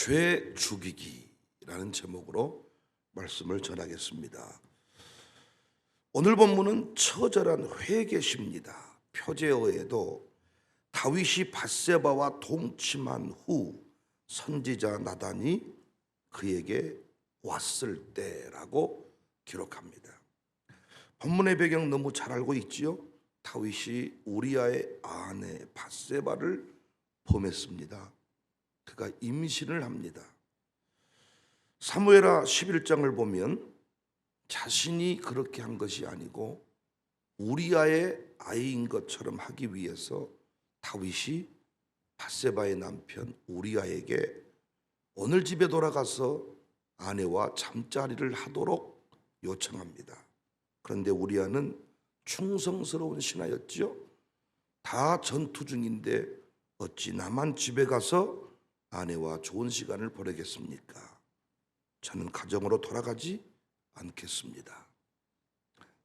죄 죽이기라는 제목으로 말씀을 전하겠습니다. 오늘 본문은 처절한 회개시입니다. 표제어에도 다윗이 밧세바와 동침한 후 선지자 나단이 그에게 왔을 때라고 기록합니다. 본문의 배경 너무 잘 알고 있지요? 다윗이 우리아의 아내 밧세바를 범했습니다. 그가 임신을 합니다. 사무엘하 11장을 보면 자신이 그렇게 한 것이 아니고 우리아의 아이인 것처럼 하기 위해서 다윗이 밧세바의 남편 우리아에게 오늘 집에 돌아가서 아내와 잠자리를 하도록 요청합니다. 그런데 우리아는 충성스러운 신하였지요. 다 전투 중인데 어찌 나만 집에 가서 아내와 좋은 시간을 보내겠습니까? 저는 가정으로 돌아가지 않겠습니다.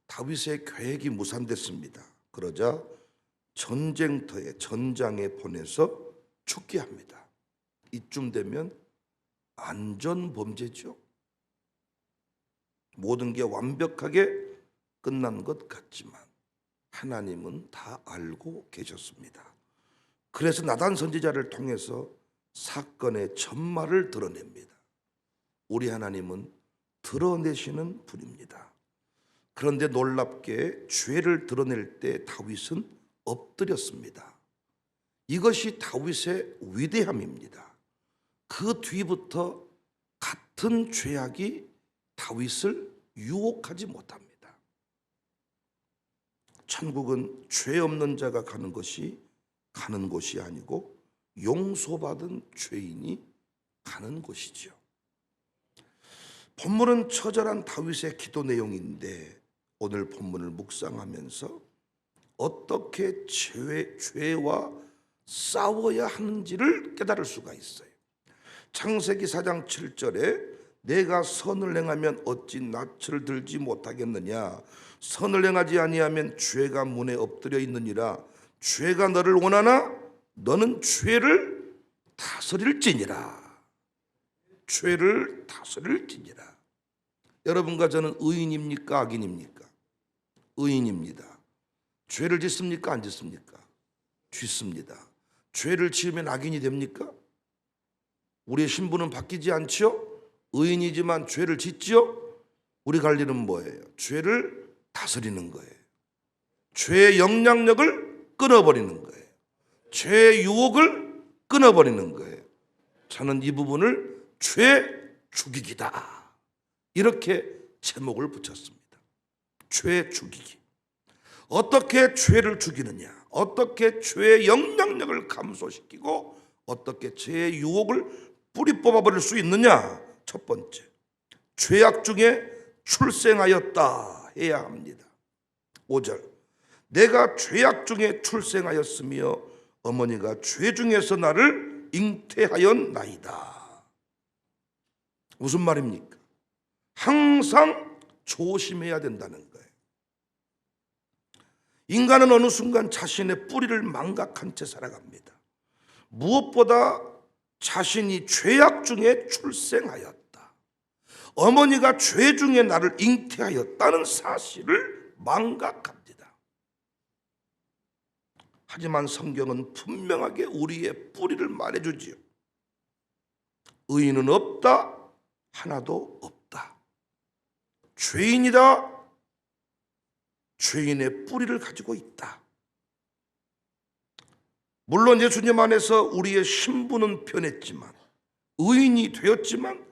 다윗의 계획이 무산됐습니다. 그러자 전쟁터에 전장에 보내서 죽게 합니다. 이쯤 되면 안전범죄죠. 모든 게 완벽하게 끝난 것 같지만 하나님은 다 알고 계셨습니다. 그래서 나단 선지자를 통해서 사건의 전말을 드러냅니다. 우리 하나님은 드러내시는 분입니다. 그런데 놀랍게 죄를 드러낼 때 다윗은 엎드렸습니다. 이것이 다윗의 위대함입니다. 그 뒤부터 같은 죄악이 다윗을 유혹하지 못합니다. 천국은 죄 없는 자가 가는 곳이 아니고 용서받은 죄인이 가는 곳이죠. 본문은 처절한 다윗의 기도 내용인데 오늘 본문을 묵상하면서 어떻게 죄와 싸워야 하는지를 깨달을 수가 있어요. 창세기 4장 7절에 내가 선을 행하면 어찌 낯을 들지 못하겠느냐, 선을 행하지 아니하면 죄가 문에 엎드려 있느니라. 죄가 너를 원하나 너는 죄를 다스릴지니라. 죄를 다스릴지니라. 여러분과 저는 의인입니까 악인입니까? 의인입니다. 죄를 짓습니까 안 짓습니까? 짓습니다. 죄를 지으면 악인이 됩니까? 우리의 신분은 바뀌지 않지요? 의인이지만 죄를 짓지요? 우리 갈 일은 뭐예요? 죄를 다스리는 거예요. 죄의 영향력을 끊어버리는 거예요. 죄의 유혹을 끊어버리는 거예요. 저는 이 부분을 죄 죽이기다, 이렇게 제목을 붙였습니다. 죄 죽이기. 어떻게 죄를 죽이느냐, 어떻게 죄의 영향력을 감소시키고 어떻게 죄의 유혹을 뿌리 뽑아버릴 수 있느냐. 첫 번째, 죄악 중에 출생하였다 해야 합니다. 5절, 내가 죄악 중에 출생하였으며 어머니가 죄 중에서 나를 잉태하였나이다. 무슨 말입니까? 항상 조심해야 된다는 거예요. 인간은 어느 순간 자신의 뿌리를 망각한 채 살아갑니다. 무엇보다 자신이 죄악 중에 출생하였다, 어머니가 죄 중에 나를 잉태하였다는 사실을 망각합니다. 하지만 성경은 분명하게 우리의 뿌리를 말해주지요. 의인은 없다, 하나도 없다. 죄인이다, 죄인의 뿌리를 가지고 있다. 물론 예수님 안에서 우리의 신분은 변했지만, 의인이 되었지만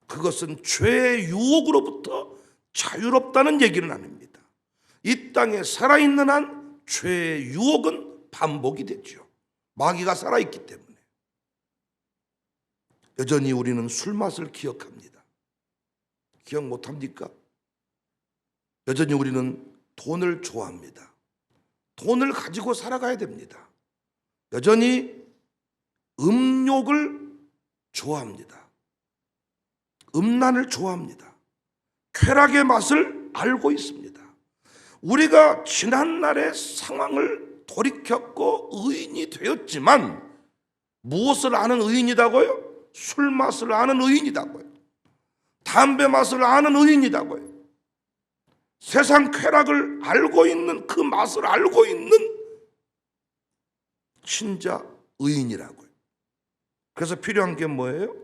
그것은 죄의 유혹으로부터 자유롭다는 얘기는 아닙니다. 이 땅에 살아있는 한 죄의 유혹은 반복이 되죠. 마귀가 살아있기 때문에. 여전히 우리는 술맛을 기억합니다. 기억 못합니까? 여전히 우리는 돈을 좋아합니다. 돈을 가지고 살아가야 됩니다. 여전히 음욕을 좋아합니다. 음란을 좋아합니다. 쾌락의 맛을 알고 있습니다. 우리가 지난날의 상황을 돌이켰고 의인이 되었지만 무엇을 아는 의인이라고요? 술 맛을 아는 의인이다고요. 담배 맛을 아는 의인이다고요. 세상 쾌락을 알고 있는, 그 맛을 알고 있는 진짜 의인이라고요. 그래서 필요한 게 뭐예요?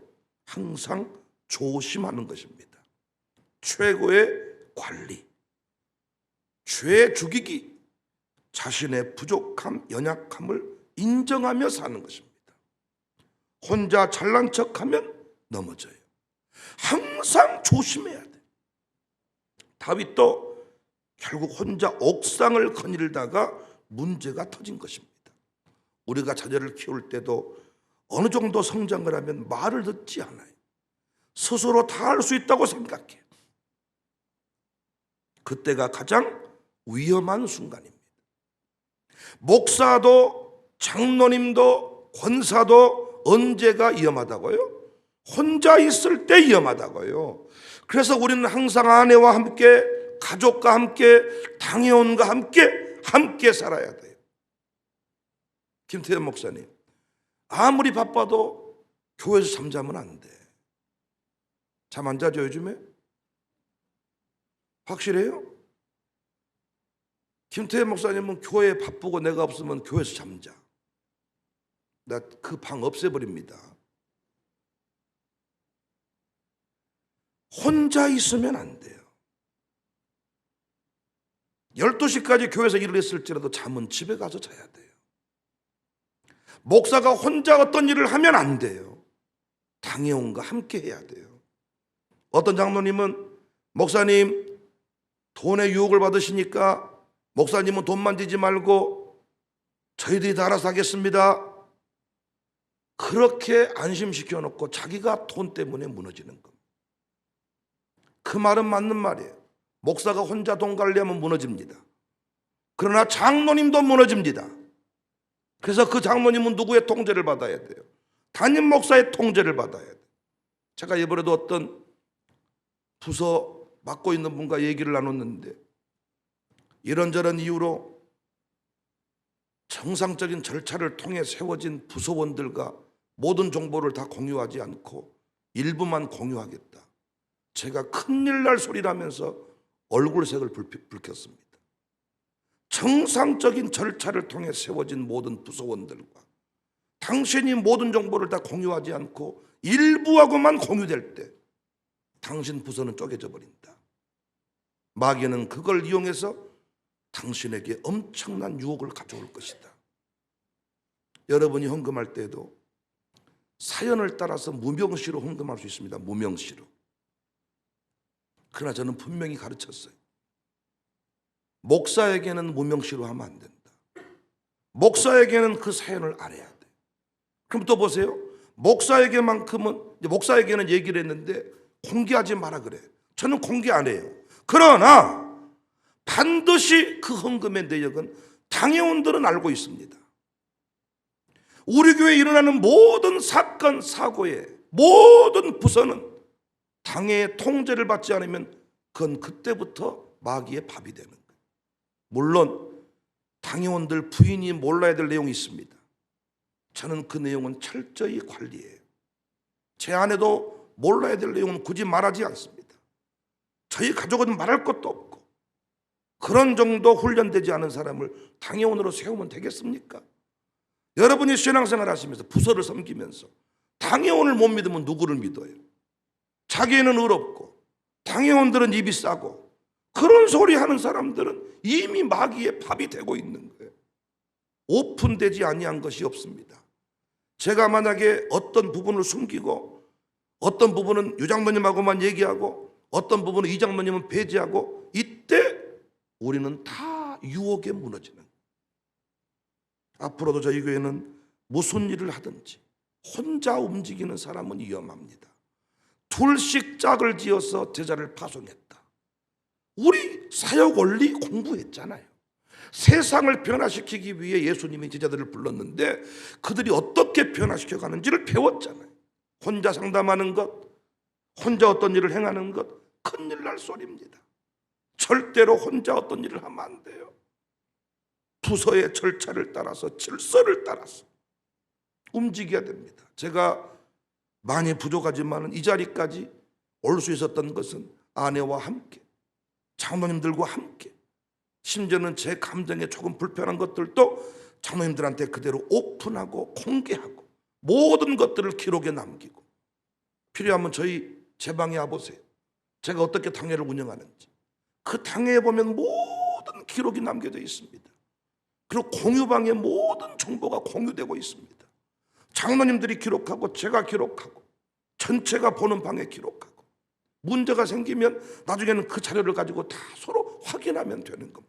항상 조심하는 것입니다. 최고의 관리, 죄 죽이기, 자신의 부족함, 연약함을 인정하며 사는 것입니다. 혼자 잘난 척하면 넘어져요. 항상 조심해야 돼. 다윗도 결국 혼자 옥상을 거닐다가 문제가 터진 것입니다. 우리가 자녀를 키울 때도 어느 정도 성장을 하면 말을 듣지 않아요. 스스로 다 할 수 있다고 생각해. 그때가 가장 위험한 순간입니다. 목사도 장로님도 권사도 언제가 위험하다고요? 혼자 있을 때 위험하다고요. 그래서 우리는 항상 아내와 함께, 가족과 함께, 당회원과 함께 살아야 돼요. 김태현 목사님, 아무리 바빠도 교회에서 잠자면 안 돼. 잠 안 자죠 요즘에? 확실해요? 김태현 목사님은 교회 바쁘고 내가 없으면 교회에서 잠자. 나 그 방 없애버립니다. 혼자 있으면 안 돼요. 12시까지 교회에서 일을 했을지라도 잠은 집에 가서 자야 돼요. 목사가 혼자 어떤 일을 하면 안 돼요. 당회원과 함께 해야 돼요. 어떤 장로님은 목사님 돈의 유혹을 받으시니까 목사님은 돈 만지지 말고 저희들이 다 알아서 하겠습니다. 그렇게 안심시켜 놓고 자기가 돈 때문에 무너지는 겁니다. 그 말은 맞는 말이에요. 목사가 혼자 돈 관리하면 무너집니다. 그러나 장로님도 무너집니다. 그래서 그 장로님은 누구의 통제를 받아야 돼요? 담임 목사의 통제를 받아야 돼요. 제가 이번에도 어떤 부서 맡고 있는 분과 얘기를 나눴는데 이런저런 이유로 정상적인 절차를 통해 세워진 부서원들과 모든 정보를 다 공유하지 않고 일부만 공유하겠다. 제가 큰일 날 소리라면서 얼굴색을 붉혔습니다. 정상적인 절차를 통해 세워진 모든 부서원들과 당신이 모든 정보를 다 공유하지 않고 일부하고만 공유될 때 당신 부서는 쪼개져 버린다. 마귀는 그걸 이용해서 당신에게 엄청난 유혹을 가져올 것이다. 여러분이 헌금할 때에도 사연을 따라서 무명시로 헌금할 수 있습니다. 무명시로. 그러나 저는 분명히 가르쳤어요. 목사에게는 무명시로 하면 안 된다. 목사에게는 그 사연을 알아야 돼. 그럼 또 보세요. 목사에게는 얘기를 했는데 공개하지 마라 그래. 저는 공개 안 해요. 그러나 반드시 그 헌금의 내역은 당회원들은 알고 있습니다. 우리 교회에 일어나는 모든 사건, 사고의 모든 부서는 당회의 통제를 받지 않으면 그건 그때부터 마귀의 밥이 되는 거예요. 물론 당회원들 부인이 몰라야 될 내용이 있습니다. 저는 그 내용은 철저히 관리해요. 제 아내도 몰라야 될 내용은 굳이 말하지 않습니다. 저희 가족은 말할 것도 없고 그런 정도 훈련되지 않은 사람을 당회원으로 세우면 되겠습니까? 여러분이 신앙생활 하시면서 부서를 섬기면서 당회원을 못 믿으면 누구를 믿어요? 자기는 의롭고 당회원들은 입이 싸고 그런 소리 하는 사람들은 이미 마귀의 밥이 되고 있는 거예요. 오픈되지 아니한 것이 없습니다. 제가 만약에 어떤 부분을 숨기고 어떤 부분은 유장로님하고만 얘기하고 어떤 부분은 이장로님은 배제하고 이때 우리는 다 유혹에 무너지는 거예요. 앞으로도 저희 교회는 무슨 일을 하든지 혼자 움직이는 사람은 위험합니다. 둘씩 짝을 지어서 제자를 파송했다. 우리 사역 원리 공부했잖아요. 세상을 변화시키기 위해 예수님이 제자들을 불렀는데 그들이 어떻게 변화시켜 가는지를 배웠잖아요. 혼자 상담하는 것, 혼자 어떤 일을 행하는 것, 큰일 날 소리입니다. 절대로 혼자 어떤 일을 하면 안 돼요. 부서의 절차를 따라서 질서를 따라서 움직여야 됩니다. 제가 많이 부족하지만 이 자리까지 올 수 있었던 것은 아내와 함께, 장로님들과 함께, 심지어는 제 감정에 조금 불편한 것들도 장로님들한테 그대로 오픈하고 공개하고 모든 것들을 기록에 남기고, 필요하면 제 방에 와보세요. 제가 어떻게 당회를 운영하는지 그 당회에 보면 모든 기록이 남겨져 있습니다. 그리고 공유방에 모든 정보가 공유되고 있습니다. 장로님들이 기록하고 제가 기록하고 전체가 보는 방에 기록하고, 문제가 생기면 나중에는 그 자료를 가지고 다 서로 확인하면 되는 겁니다.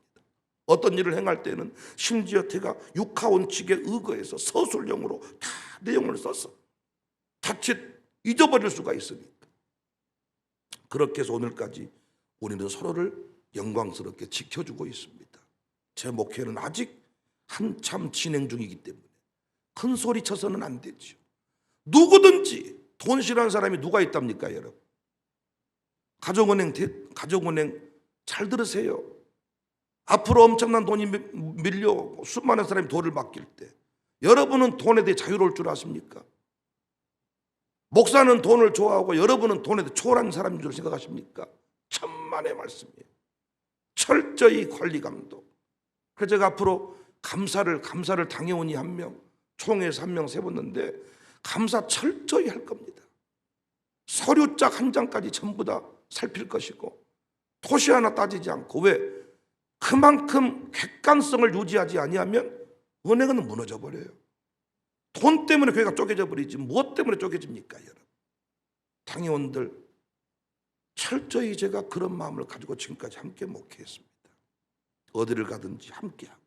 어떤 일을 행할 때는 심지어 제가 육하원칙에 의거해서 서술형으로 다 내용을 써서 자칫 잊어버릴 수가 있으니까. 그렇게 해서 오늘까지 우리는 서로를 영광스럽게 지켜주고 있습니다. 제 목회는 아직 한참 진행 중이기 때문에 큰 소리 쳐서는 안 되죠. 누구든지 돈 싫어하는 사람이 누가 있답니까, 여러분? 가족은행 잘 들으세요. 앞으로 엄청난 돈이 밀려 수많은 사람이 돈을 맡길 때 여러분은 돈에 대해 자유로울 줄 아십니까? 목사는 돈을 좋아하고 여러분은 돈에 대해 초월한 사람인 줄 생각하십니까? 천만의 말씀이에요. 철저히 관리 감독. 그래서 제가 앞으로 감사를 당회원이 1명, 총회에서 1명 세웠는데 감사 철저히 할 겁니다. 서류짝 1장까지 전부 다 살필 것이고, 토시 하나 따지지 않고. 왜? 그만큼 객관성을 유지하지 아니하면 은행은 무너져 버려요. 돈 때문에 교회가 쪼개져 버리지 무엇 때문에 쪼개집니까, 여러분? 당회원들 철저히 제가 그런 마음을 가지고 지금까지 함께 목회했습니다. 어디를 가든지 함께하고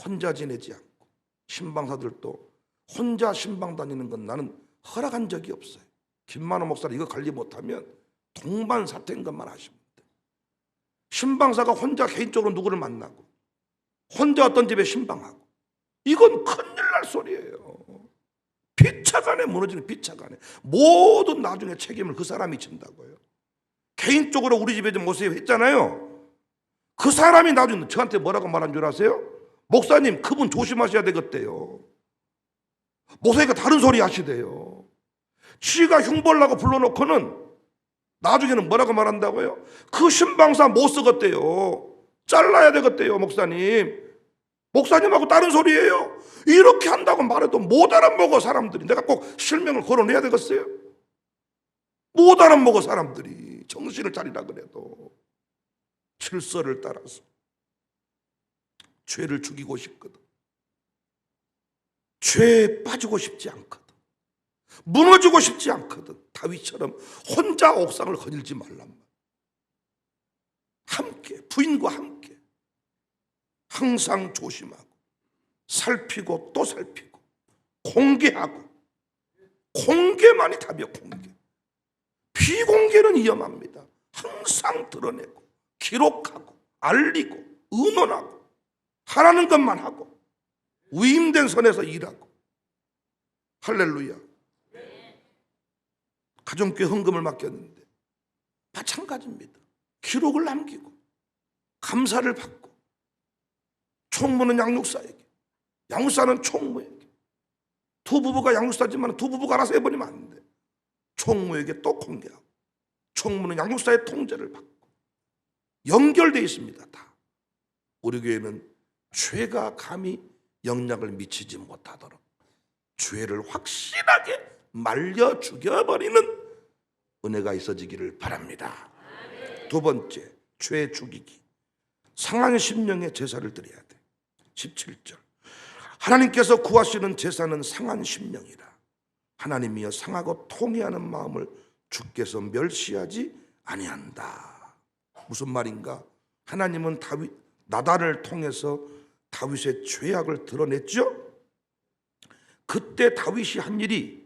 혼자 지내지 않고, 신방사들도 혼자 신방 다니는 건 나는 허락한 적이 없어요. 김만호 목사는 이거 관리 못하면 동반사태인 것만 아시면 돼요. 신방사가 혼자 개인적으로 누구를 만나고 혼자 어떤 집에 신방하고, 이건 큰일 날 소리예요. 피차간에 무너지는 피차간에 모든 나중에 책임을 그 사람이 진다고요. 개인적으로 우리 집에 좀 오세요 했잖아요. 그 사람이 나중에 저한테 뭐라고 말한 줄 아세요? 목사님, 그분 조심하셔야 되겠대요. 목사님과 다른 소리 하시대요. 지가 흉보려고 불러놓고는 나중에는 뭐라고 말한다고요? 그 신방사 못 쓰겠대요. 잘라야 되겠대요, 목사님. 목사님하고 다른 소리예요. 이렇게 한다고 말해도 못 알아먹어, 사람들이. 내가 꼭 실명을 거론해야 되겠어요? 못 알아먹어, 사람들이. 정신을 차리라 그래도. 질서를 따라서 죄를 죽이고 싶거든. 죄에 빠지고 싶지 않거든. 무너지고 싶지 않거든. 다윗처럼 혼자 옥상을 거닐지 말란 말. 함께, 부인과 함께 항상 조심하고 살피고 또 살피고 공개하고. 공개만이 답이야, 공개. 비공개는 위험합니다. 항상 드러내고 기록하고 알리고 의논하고 하라는 것만 하고 위임된 선에서 일하고. 할렐루야. 가정교회 헌금을 맡겼는데 마찬가지입니다. 기록을 남기고 감사를 받고, 총무는 양육사에게, 양육사는 총무에게. 두 부부가 양육사지만 두 부부가 알아서 해버리면 안 돼. 총무에게 또 공개하고, 총무는 양육사의 통제를 받고 연결되어 있습니다. 다. 우리 교회는 죄가 감히 영향을 미치지 못하도록 죄를 확실하게 말려 죽여버리는 은혜가 있어지기를 바랍니다. 두 번째, 죄 죽이기. 상한 심령의 제사를 드려야 돼. 17절. 하나님께서 구하시는 제사는 상한 심령이라. 하나님이여 상하고 통회하는 마음을 주께서 멸시하지 아니한다. 무슨 말인가? 하나님은 나단을 통해서 다윗의 죄악을 드러냈죠. 그때 다윗이 한 일이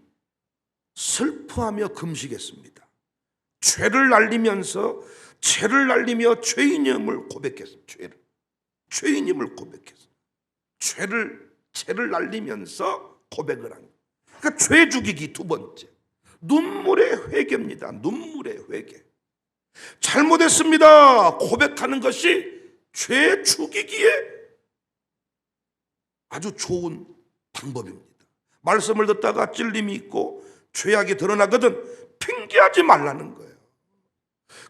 슬퍼하며 금식했습니다. 죄를 알리며 죄인임을 고백했습니다. 죄인임을 고백했습니다. 죄를 알리면서 고백을 한. 그러니까 죄 죽이기. 두 번째, 눈물의 회개입니다. 눈물의 회개. 잘못했습니다 고백하는 것이 죄 죽이기에 아주 좋은 방법입니다. 말씀을 듣다가 찔림이 있고 죄악이 드러나거든 핑계하지 말라는 거예요.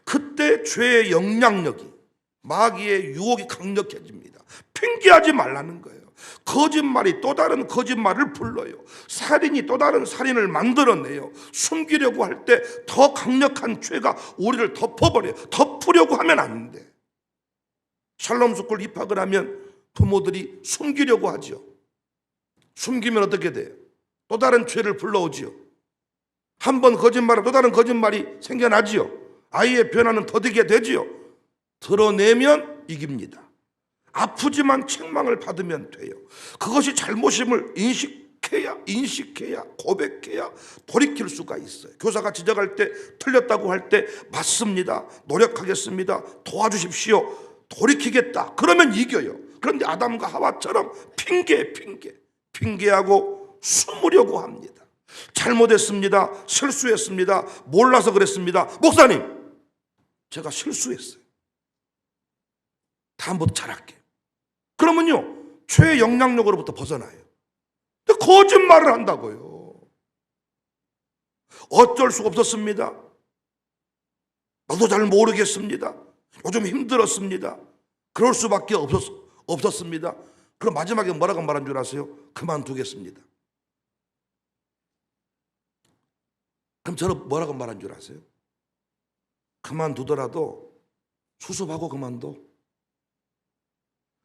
그때 죄의 영향력이, 마귀의 유혹이 강력해집니다. 핑계하지 말라는 거예요. 거짓말이 또 다른 거짓말을 불러요. 살인이 또 다른 살인을 만들어내요. 숨기려고 할 때 더 강력한 죄가 우리를 덮어버려요. 덮으려고 하면 안 돼. 샬롬 스쿨 입학을 하면 부모들이 숨기려고 하죠. 숨기면 어떻게 돼요? 또 다른 죄를 불러오지요. 한 번 거짓말은 또 다른 거짓말이 생겨나지요. 아이의 변화는 더디게 되지요. 드러내면 이깁니다. 아프지만 책망을 받으면 돼요. 그것이 잘못임을 인식해야 고백해야 돌이킬 수가 있어요. 교사가 지적할 때, 틀렸다고 할 때 맞습니다, 노력하겠습니다, 도와주십시오, 돌이키겠다, 그러면 이겨요. 그런데 아담과 하와처럼 핑계하고 숨으려고 합니다. 잘못했습니다, 실수했습니다, 몰라서 그랬습니다. 목사님, 제가 실수했어요, 다음부터 잘할게요. 그러면요, 죄의 영향력으로부터 벗어나요. 근데 거짓말을 한다고요. 어쩔 수 없었습니다, 나도 잘 모르겠습니다, 요즘 힘들었습니다, 그럴 수밖에 없었습니다. 그럼 마지막에 뭐라고 말한 줄 아세요? 그만두겠습니다. 그럼 저는 뭐라고 말한 줄 아세요? 그만두더라도 수습하고 그만둬.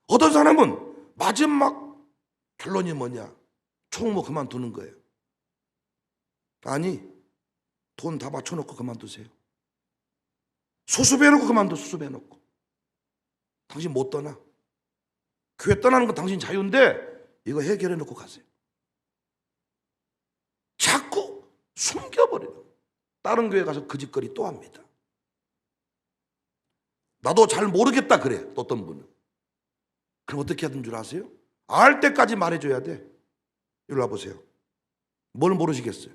어떤 사람은 마지막 결론이 뭐냐? 총무 그만두는 거예요. 아니, 돈 다 맞춰놓고 그만두세요. 수습해놓고 그만둬. 수습해놓고. 당신 못 떠나. 교회 떠나는 건 당신 자유인데 이거 해결해놓고 가세요. 자꾸 숨겨버려요. 다른 교회 가서 그 짓거리 또 합니다. 나도 잘 모르겠다 그래, 어떤 분은. 그럼 어떻게 하는 줄 아세요? 알 때까지 말해줘야 돼. 이리 와보세요. 뭘 모르시겠어요?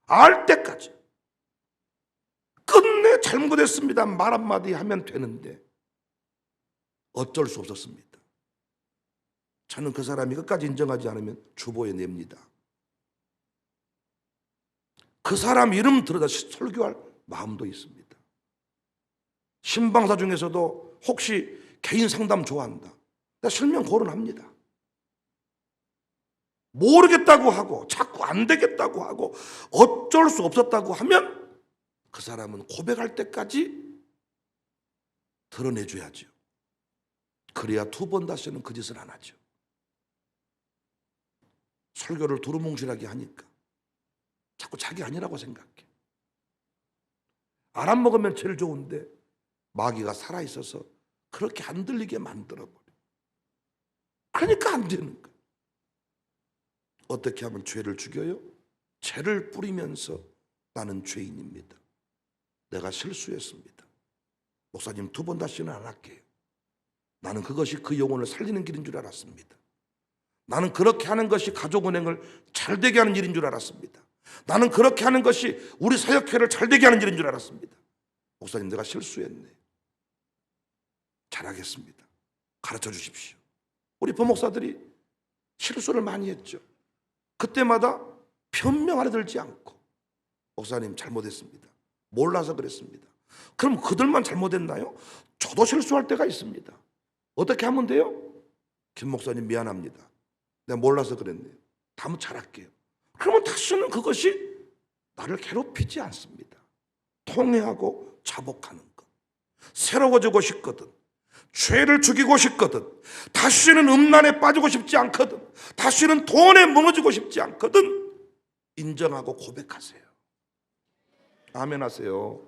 알 때까지. 끝내 잘못했습니다 말 한마디 하면 되는데 어쩔 수 없었습니다. 저는 그 사람이 끝까지 인정하지 않으면 주보에 냅니다. 그 사람 이름 들여다 설교할 마음도 있습니다. 신방사 중에서도 혹시 개인 상담 좋아한다, 실명 거론합니다. 모르겠다고 하고 자꾸 안 되겠다고 하고 어쩔 수 없었다고 하면 그 사람은 고백할 때까지 드러내줘야죠. 그래야 두 번 다시는 그 짓을 안 하죠. 설교를 두루뭉실하게 하니까 자꾸 자기 아니라고 생각해. 안 먹으면 제일 좋은데 마귀가 살아있어서 그렇게 안 들리게 만들어버려. 그러니까 안 되는 거예요. 어떻게 하면 죄를 죽여요? 죄를 뿌리면서 나는 죄인입니다, 내가 실수했습니다, 목사님 두 번 다시는 안 할게요, 나는 그것이 그 영혼을 살리는 길인 줄 알았습니다, 나는 그렇게 하는 것이 가족은행을 잘 되게 하는 일인 줄 알았습니다, 나는 그렇게 하는 것이 우리 사역회를 잘 되게 하는 일인 줄 알았습니다, 목사님 내가 실수했네, 잘하겠습니다, 가르쳐 주십시오. 우리 부목사들이 실수를 많이 했죠. 그때마다 변명 아래 들지 않고 목사님 잘못했습니다, 몰라서 그랬습니다. 그럼 그들만 잘못했나요? 저도 실수할 때가 있습니다. 어떻게 하면 돼요? 김 목사님 미안합니다, 내가 몰라서 그랬네요, 다음은 잘할게요. 그러면 다시는 그것이 나를 괴롭히지 않습니다. 통회하고 자복하는 것. 새로워지고 싶거든, 죄를 죽이고 싶거든, 다시는 음란에 빠지고 싶지 않거든, 다시는 돈에 무너지고 싶지 않거든, 인정하고 고백하세요. 아멘 하세요.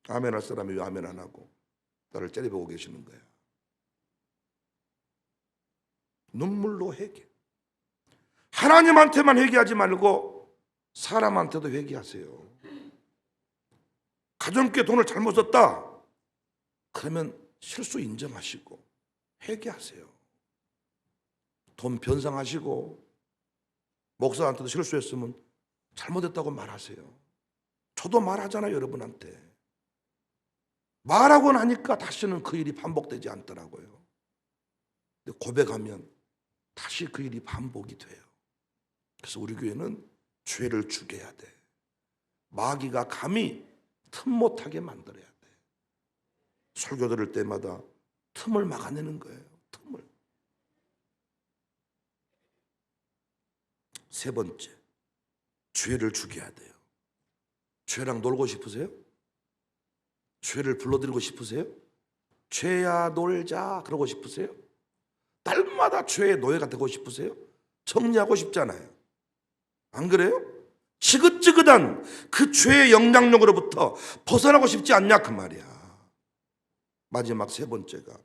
아멘 할 사람이 왜 아멘 안 하고 나를 째려보고 계시는 거야? 눈물로 회개. 하나님한테만 회개하지 말고 사람한테도 회개하세요. 가정교회 돈을 잘못 썼다, 그러면 실수 인정하시고 회개하세요. 돈 변상하시고, 목사한테도 실수했으면 잘못했다고 말하세요. 저도 말하잖아요, 여러분한테. 말하고 나니까 다시는 그 일이 반복되지 않더라고요. 근데 고백하면 다시 그 일이 반복이 돼요. 그래서 우리 교회는 죄를 죽여야 돼. 마귀가 감히 틈 못하게 만들어야 돼. 설교 들을 때마다 틈을 막아내는 거예요. 틈을. 세 번째, 죄를 죽여야 돼요. 죄랑 놀고 싶으세요? 죄를 불러들이고 싶으세요? 죄야 놀자 그러고 싶으세요? 날마다 죄의 노예가 되고 싶으세요? 정리하고 싶잖아요. 안 그래요? 지긋지긋한 그 죄의 영향력으로부터 벗어나고 싶지 않냐 그 말이야. 마지막 세 번째가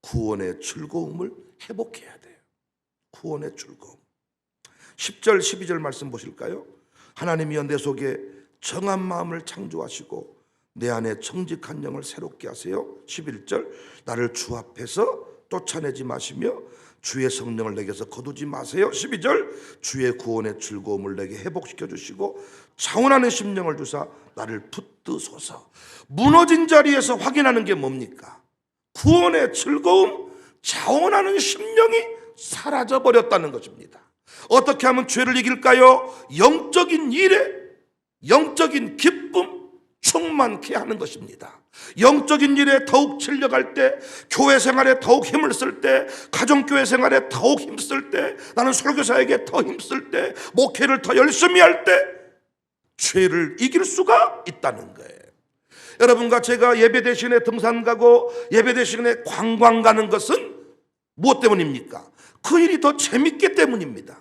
구원의 즐거움을 회복해야 돼요. 구원의 즐거움. 10절 12절 말씀 보실까요? 하나님이여 내 속에 정한 마음을 창조하시고 내 안에 정직한 영을 새롭게 하세요. 11절 나를 주 앞에서 쫓아내지 마시며 주의 성령을 내게서 거두지 마세요. 12절 주의 구원의 즐거움을 내게 회복시켜 주시고 차원하는 심령을 주사 나를 붙드소서. 무너진 자리에서 확인하는 게 뭡니까? 구원의 즐거움, 차원하는 심령이 사라져버렸다는 것입니다. 어떻게 하면 죄를 이길까요? 영적인 일에 영적인 기쁨 충만케 하는 것입니다. 영적인 일에 더욱 진력할 때, 교회 생활에 더욱 힘을 쓸 때, 가정교회 생활에 더욱 힘쓸 때, 나는 설교사에게 더 힘쓸 때, 목회를 더 열심히 할 때 죄를 이길 수가 있다는 거예요. 여러분과 제가 예배 대신에 등산 가고 예배 대신에 관광 가는 것은 무엇 때문입니까? 그 일이 더 재밌기 때문입니다.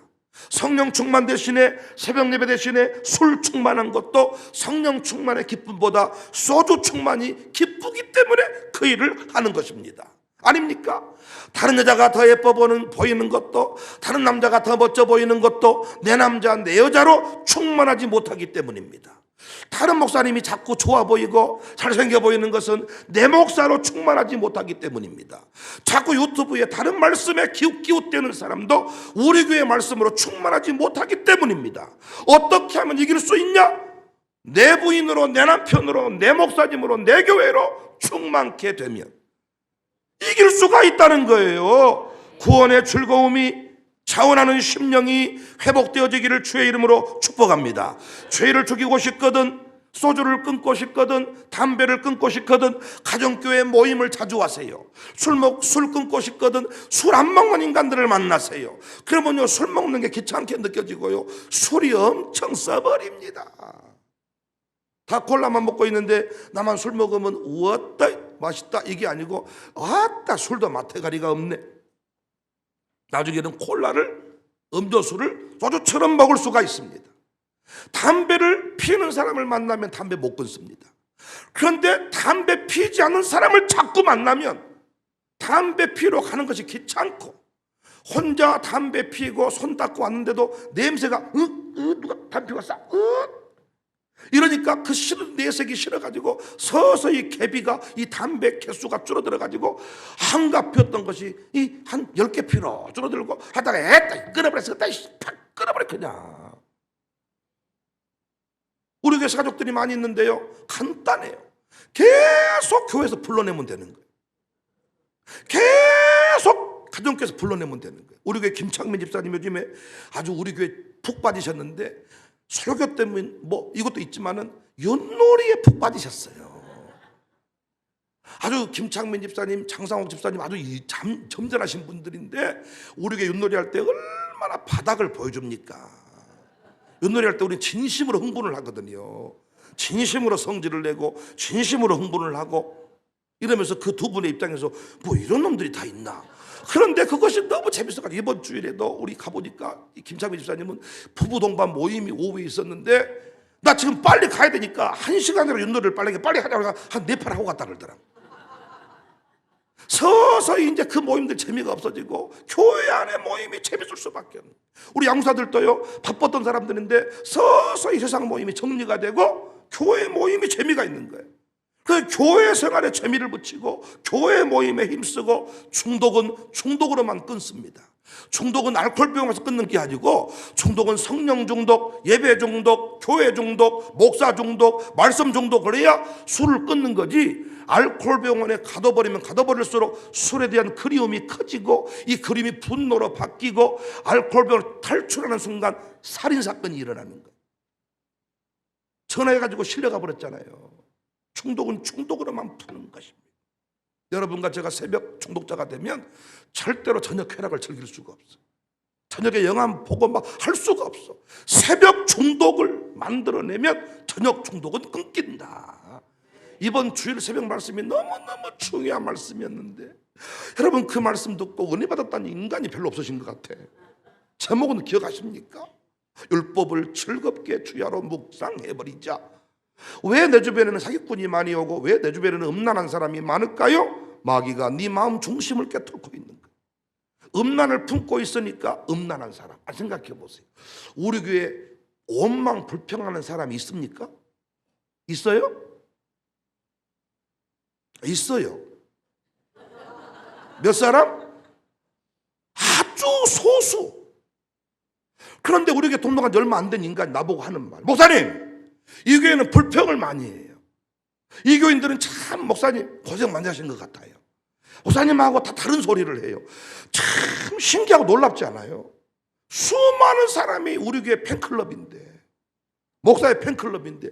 성령 충만 대신에 새벽 예배 대신에 술 충만한 것도 성령 충만의 기쁨보다 소주 충만이 기쁘기 때문에 그 일을 하는 것입니다. 아닙니까? 다른 여자가 더 예뻐 보이는 것도, 다른 남자가 더 멋져 보이는 것도 내 남자 내 여자로 충만하지 못하기 때문입니다. 다른 목사님이 자꾸 좋아 보이고 잘생겨 보이는 것은 내 목사로 충만하지 못하기 때문입니다. 자꾸 유튜브에 다른 말씀에 기웃기웃대는 사람도 우리 교회 말씀으로 충만하지 못하기 때문입니다. 어떻게 하면 이길 수 있냐? 내 부인으로, 내 남편으로, 내 목사님으로, 내 교회로 충만케 되면 이길 수가 있다는 거예요. 구원의 즐거움이 차원하는 심령이 회복되어지기를 주의 이름으로 축복합니다. 죄를 죽이고 싶거든, 소주를 끊고 싶거든, 담배를 끊고 싶거든 가정교회 모임을 자주 하세요. 술 끊고 싶거든 술 안 먹는 인간들을 만나세요. 그러면요 술 먹는 게 귀찮게 느껴지고요 술이 엄청 써버립니다. 다 콜라만 먹고 있는데 나만 술 먹으면 우왔다 맛있다 이게 아니고 아따 술도 맛대가리가 없네. 나중에는 콜라를, 음료수를 소주처럼 먹을 수가 있습니다. 담배를 피우는 사람을 만나면 담배 못 끊습니다. 그런데 담배 피지 않는 사람을 자꾸 만나면 담배 피우러 가는 것이 귀찮고, 혼자 담배 피고 손 닦고 왔는데도 냄새가 누가 담배 피고 왔어? 이러니까 그 싫은 내색이 싫어가지고 서서히 개비가 이 담배 개수가 줄어들어가지고 한갑 피웠던 것이 이 한 10개 피로 줄어들고 하다가 에따 끊어버렸어. 팍 끊어버려 그냥. 우리 교회 가족들이 많이 있는데요 간단해요. 계속 교회에서 불러내면 되는 거예요. 계속 가정교회에서 불러내면 되는 거예요. 우리 교회 김창민 집사님 요즘에 아주 우리 교회 푹 빠지셨는데 설교 때문에 뭐 이것도 있지만은 윷놀이에 푹 빠지셨어요. 아주 김창민 집사님, 장상옥 집사님 아주 점잖으신 분들인데 우리 교회 윷놀이 할 때 얼마나 바닥을 보여줍니까? 윷놀이 할 때 우리는 진심으로 흥분을 하거든요. 진심으로 성질을 내고 진심으로 흥분을 하고 이러면서 그 두 분의 입장에서 뭐 이런 놈들이 다 있나? 그런데 그것이 너무 재밌어가지고 이번 주일에도 우리 가보니까 이 김창민 집사님은 부부 동반 모임이 오후에 있었는데 나 지금 빨리 가야 되니까 1시간으로 윷놀이를 빨리 하자고 한 4판 하고 갔다 그러더라. 서서히 이제 그 모임들 재미가 없어지고 교회 안에 모임이 재밌을 수밖에 없는. 우리 양사들도요 바빴던 사람들인데 서서히 세상 모임이 정리가 되고 교회 모임이 재미가 있는 거예요. 그 교회 생활에 재미를 붙이고 교회 모임에 힘쓰고 중독은 중독으로만 끊습니다. 중독은 알코올병에서 끊는 게 아니고 중독은 성령 중독, 예배 중독, 교회 중독, 목사 중독, 말씀 중독, 그래야 술을 끊는 거지. 알코올병원에 가둬버리면 가둬버릴수록 술에 대한 그리움이 커지고 이 그리움이 분노로 바뀌고 알코올병을 탈출하는 순간 살인사건이 일어나는 거예요. 전화해가지고 실려가 버렸잖아요. 중독은 중독으로만 푸는 것입니다. 여러분과 제가 새벽 중독자가 되면 절대로 저녁 쾌락을 즐길 수가 없어. 저녁에 영화 보고 막 할 수가 없어. 새벽 중독을 만들어내면 저녁 중독은 끊긴다. 이번 주일 새벽 말씀이 너무너무 중요한 말씀이었는데 여러분 그 말씀 듣고 은혜 받았다는 인간이 별로 없으신 것 같아. 제목은 기억하십니까? 율법을 즐겁게 주야로 묵상해버리자. 왜 내 주변에는 사기꾼이 많이 오고 왜 내 주변에는 음란한 사람이 많을까요? 마귀가 네 마음 중심을 깨뚫고 있는 거예요. 음란을 품고 있으니까 음란한 사람. 생각해 보세요. 우리 교회에 원망 불평하는 사람이 있습니까? 있어요? 있어요. 몇 사람? 아주 소수. 그런데 우리 교회 동동한 지 얼마 안 된 인간이 나보고 하는 말, 목사님 이 교회는 불평을 많이 해요. 이 교인들은 참 목사님 고생 많이 하신 것 같아요. 목사님하고 다 다른 소리를 해요. 참 신기하고 놀랍지 않아요? 수많은 사람이 우리 교회 팬클럽인데, 목사의 팬클럽인데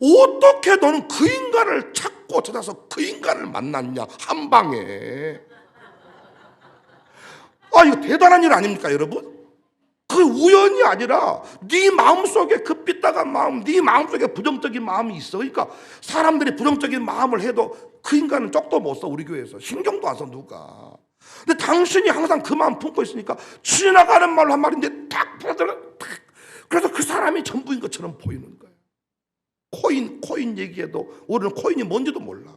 어떻게 너는 그 인간을 찾고 찾아서 그 인간을 만났냐 한 방에. 아, 이거 대단한 일 아닙니까 여러분? 그 우연이 아니라 네 마음속에 그 삐딱한 마음, 네 마음속에 부정적인 마음이 있어. 그러니까 사람들이 부정적인 마음을 해도 그 인간은 쪽도 못 써. 우리 교회에서 신경도 안 써 누가. 근데 당신이 항상 그 마음 품고 있으니까 지나가는 말로 한 말인데 딱 부러들어. 그래서 그 사람이 전부인 것처럼 보이는 거예요. 코인 얘기해도 우리는 코인이 뭔지도 몰라.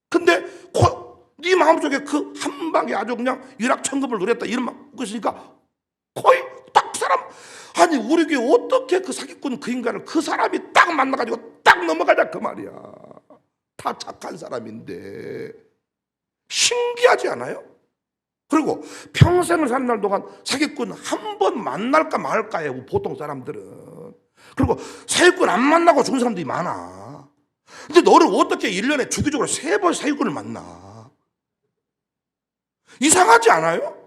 근데 네 마음속에 그 한 방에 아주 그냥 일확천금을 누렸다 이런 말 있으니까 거의 딱 사람. 아니 우리 교회 어떻게 그 사기꾼 그 인간을 그 사람이 딱 만나가지고 딱 넘어가자 그 말이야. 다 착한 사람인데 신기하지 않아요? 그리고 평생을 사는 날 동안 사기꾼 한 번 만날까 말까요 보통 사람들은. 그리고 사기꾼 안 만나고 죽은 사람들이 많아. 근데 너를 어떻게 1년에 주기적으로 3번 사기꾼을 만나? 이상하지 않아요?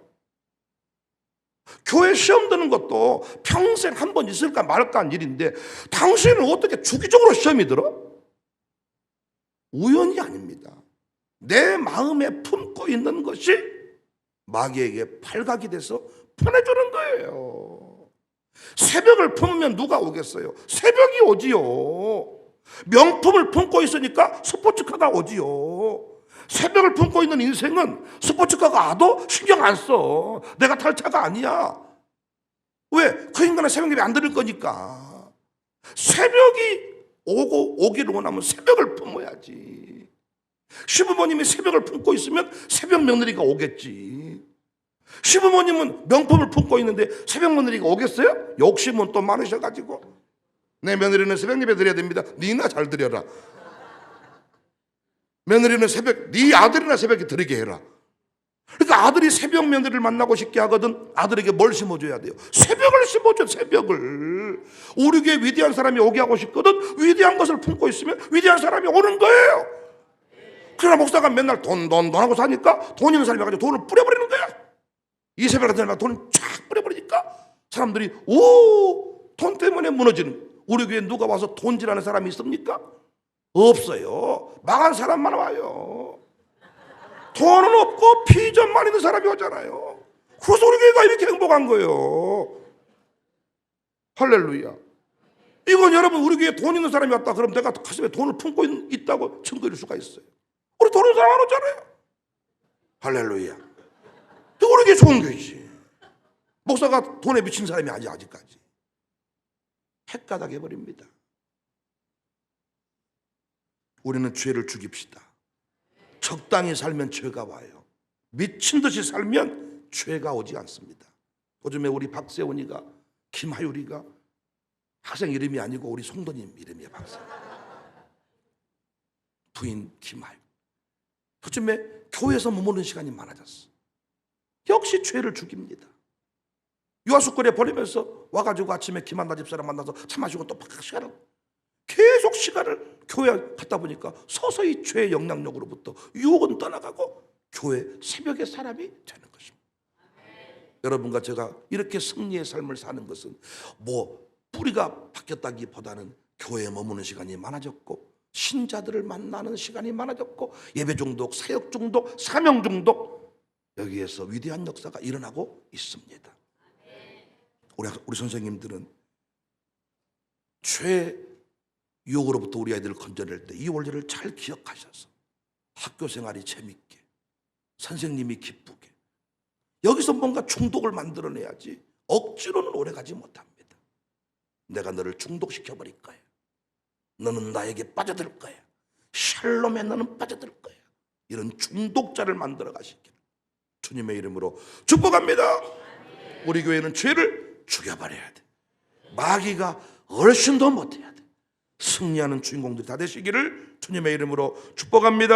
교회 시험 드는 것도 평생 한 번 있을까 말까 한 일인데 당신은 어떻게 주기적으로 시험이 들어? 우연이 아닙니다. 내 마음에 품고 있는 것이 마귀에게 팔각이 돼서 보내주는 거예요. 새벽을 품으면 누가 오겠어요? 새벽이 오지요. 명품을 품고 있으니까 스포츠카가 오지요. 새벽을 품고 있는 인생은 스포츠카가 와도 신경 안 써. 내가 탈 차가 아니야. 왜? 그 인간은 새벽 예배 안 드릴 거니까. 새벽이 오기를 원하면 새벽을 품어야지. 시부모님이 새벽을 품고 있으면 새벽 며느리가 오겠지. 시부모님은 명품을 품고 있는데 새벽 며느리가 오겠어요? 욕심은 또 많으셔가지고 내 며느리는 새벽 예배 드려야 됩니다. 니나 잘 드려라. 며느리는 새벽, 네 아들이나 새벽에 드리게 해라. 그러니까 아들이 새벽 며느리를 만나고 싶게 하거든 아들에게 뭘 심어줘야 돼요? 새벽을 심어줘. 새벽을. 우리 교회 위대한 사람이 오게 하고 싶거든 위대한 것을 품고 있으면 위대한 사람이 오는 거예요. 그러나 목사가 맨날 돈 하고 사니까 돈 있는 사람이 가지고 돈을 뿌려버리는 거야. 이 새벽 같은 날 돈을 쫙 뿌려버리니까 사람들이 돈 때문에 무너지는. 우리 교회에 누가 와서 돈질하는 사람이 있습니까? 없어요. 망한 사람만 와요. 돈은 없고 피전만 있는 사람이 오잖아요. 그래서 우리 교회가 이렇게 행복한 거예요. 할렐루야. 이건 여러분 우리 교회에 돈 있는 사람이 왔다 그럼 내가 가슴에 돈을 품고 있다고 증거일 수가 있어요. 우리 돈 있는 사람 안 오잖아요. 할렐루야. 우리 교회 좋은 교회지. 목사가 돈에 미친 사람이 아니지 아직까지. 헷가닥 해버립니다. 우리는 죄를 죽입시다. 적당히 살면 죄가 와요. 미친 듯이 살면 죄가 오지 않습니다. 요즘에 우리 박세훈이가 김하율이가 학생 이름이 아니고 우리 송도님 이름이에요. 박세훈. 부인 김하율. 요즘에 교회에서 머무는 시간이 많아졌어. 역시 죄를 죽입니다. 유아숙거리에 버리면서 와가지고 아침에 김한나 집사랑 만나서 차 마시고 또 계속 시간을 교회 갔다 보니까 서서히 죄의 영향력으로부터 유혹은 떠나가고 교회 새벽에 사람이 되는 것입니다. 여러분과 제가 이렇게 승리의 삶을 사는 것은 뭐 뿌리가 바뀌었다기보다는 교회에 머무는 시간이 많아졌고, 신자들을 만나는 시간이 많아졌고, 예배 중독, 사역 중독, 사명 중독, 여기에서 위대한 역사가 일어나고 있습니다. 우리 선생님들은 죄 유혹으로부터 우리 아이들을 건져낼 때 이 원리를 잘 기억하셔서 학교 생활이 재밌게, 선생님이 기쁘게, 여기서 뭔가 중독을 만들어내야지 억지로는 오래가지 못합니다. 내가 너를 중독시켜버릴 거야. 너는 나에게 빠져들 거야. 샬롬에 너는 빠져들 거야. 이런 중독자를 만들어 가시기를 주님의 이름으로 축복합니다. 우리 교회는 죄를 죽여버려야 돼. 마귀가 얼씬도 못해야 돼. 승리하는 주인공들이 다 되시기를 주님의 이름으로 축복합니다.